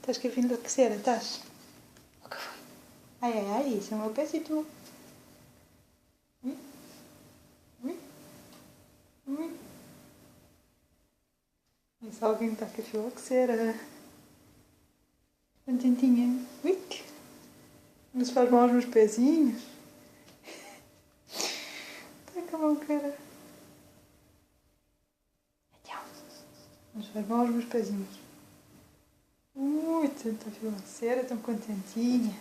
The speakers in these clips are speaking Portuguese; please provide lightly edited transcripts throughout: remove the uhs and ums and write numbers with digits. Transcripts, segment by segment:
Estás que a enlouquecer, estás? O que foi? Ai, ai, ai, isso é o meu pezito. Ui, ui, ui. Isso alguém está com a enlouquecer. Contentinha. Ui, não se faz mal aos meus pezinhos. Está com a mão, cara. Não se faz mal aos meus pezinhos. Ui, tanta financeira, tão contentinha.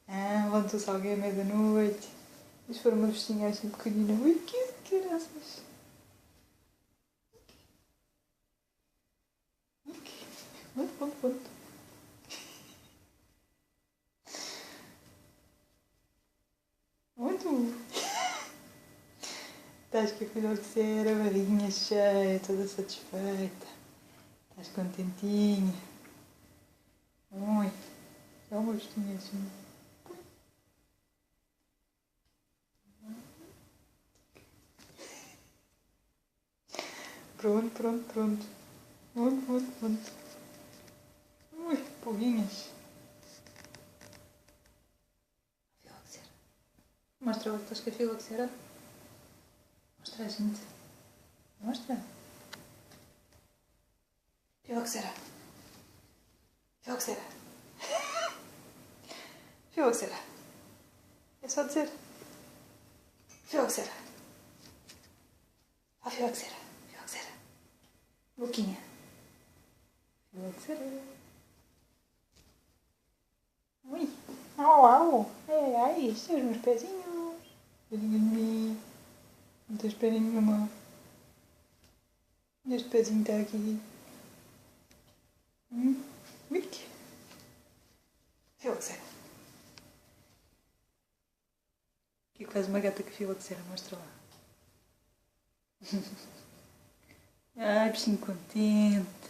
Ah, levantou-se alguém à meia-da-noite. Mas for uma vestinha assim pequenina. Ui, que graças. Onde? Onde? Estás com a financeira, a barriguinha cheia, toda satisfeita. Estás contentinha. Ui, dá uma vestinha assim. Pronto. Onde? Ui, pulguinhas. Filoxera. Mostra o que estás com a filoxera. Mostra a gente. Mostra. Filoxera. É só dizer. Filoxera. Ah, filoxera. Boquinha. Filoxera. Ui. Au. Ai. Isto são os meus pezinhos. Pezinho de mim. Não tens pena nenhuma. Este pezinho está aqui. Ui. Filoxera. O que é que faz uma gata com filoxera? Mostra lá. Ai, bichinho contente.